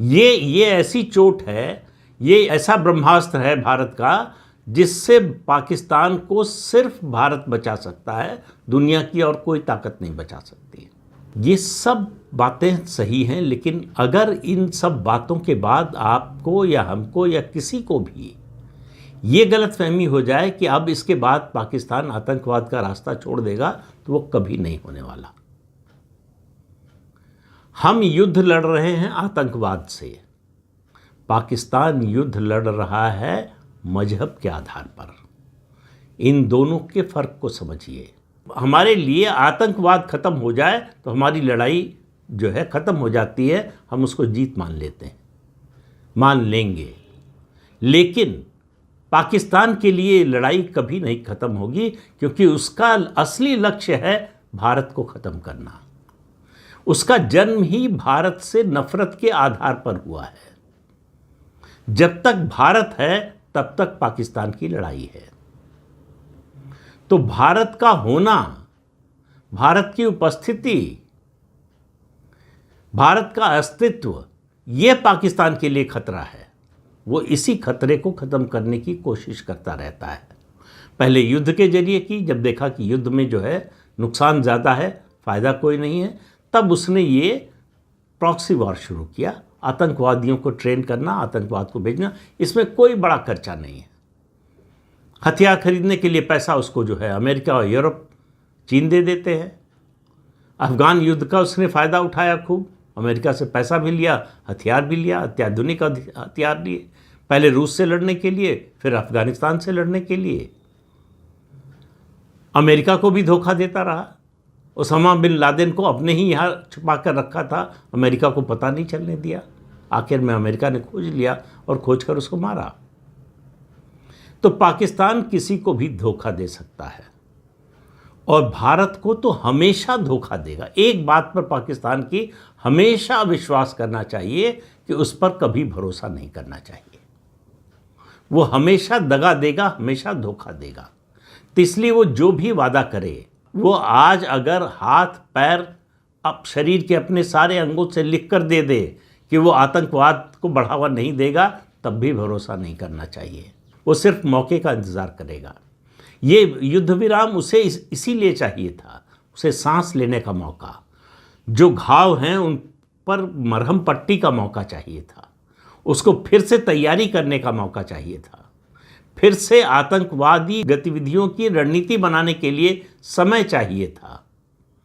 ये ऐसी चोट है, ये ऐसा ब्रह्मास्त्र है भारत का, जिससे पाकिस्तान को सिर्फ भारत बचा सकता है, दुनिया की और कोई ताकत नहीं बचा सकती है। ये सब बातें सही हैं, लेकिन अगर इन सब बातों के बाद आपको या हमको या किसी को भी ये गलतफहमी हो जाए कि अब इसके बाद पाकिस्तान आतंकवाद का रास्ता छोड़ देगा, तो वो कभी नहीं होने वाला। हम युद्ध लड़ रहे हैं आतंकवाद से, पाकिस्तान युद्ध लड़ रहा है मजहब के आधार पर। इन दोनों के फर्क को समझिए। हमारे लिए आतंकवाद खत्म हो जाए तो हमारी लड़ाई जो है खत्म हो जाती है, हम उसको जीत मान लेते हैं, मान लेंगे। लेकिन पाकिस्तान के लिए लड़ाई कभी नहीं खत्म होगी, क्योंकि उसका असली लक्ष्य है भारत को खत्म करना। उसका जन्म ही भारत से नफरत के आधार पर हुआ है। जब तक भारत है तब तक पाकिस्तान की लड़ाई है। तो भारत का होना, भारत की उपस्थिति, भारत का अस्तित्व, यह पाकिस्तान के लिए खतरा है। वो इसी खतरे को ख़त्म करने की कोशिश करता रहता है। पहले युद्ध के जरिए की, जब देखा कि युद्ध में जो है नुकसान ज़्यादा है, फ़ायदा कोई नहीं है, तब उसने ये प्रॉक्सी वॉर शुरू किया। आतंकवादियों को ट्रेन करना, आतंकवाद को भेजना, इसमें कोई बड़ा खर्चा नहीं है। हथियार खरीदने के लिए पैसा उसको जो है अमेरिका और यूरोप, चीन दे देते हैं। अफ़गान युद्ध का उसने फ़ायदा उठाया खूब, अमेरिका से पैसा भी लिया, हथियार भी लिया, अत्याधुनिक हथियार लिए, पहले रूस से लड़ने के लिए, फिर अफ़गानिस्तान से लड़ने के लिए। अमेरिका को भी धोखा देता रहा। ओसामा बिन लादेन को अपने ही यहाँ छुपा कर रखा था, अमेरिका को पता नहीं चलने दिया। आखिर में अमेरिका ने खोज लिया और खोज कर उसको मारा। तो पाकिस्तान किसी को भी धोखा दे सकता है और भारत को तो हमेशा धोखा देगा। एक बात पर पाकिस्तान की हमेशा विश्वास करना चाहिए कि उस पर कभी भरोसा नहीं करना चाहिए। वो हमेशा दगा देगा, हमेशा धोखा देगा। तो इसलिए वो जो भी वादा करे, वो आज अगर हाथ पैर अब शरीर के अपने सारे अंगों से लिख कर दे दे कि वो आतंकवाद को बढ़ावा नहीं देगा, तब भी भरोसा नहीं करना चाहिए। वो सिर्फ मौके का इंतज़ार करेगा। ये युद्ध विराम उसे इसीलिए चाहिए था, उसे सांस लेने का मौका, जो घाव हैं उन पर मरहम पट्टी का मौका चाहिए था, उसको फिर से तैयारी करने का मौका चाहिए था, फिर से आतंकवादी गतिविधियों की रणनीति बनाने के लिए समय चाहिए था।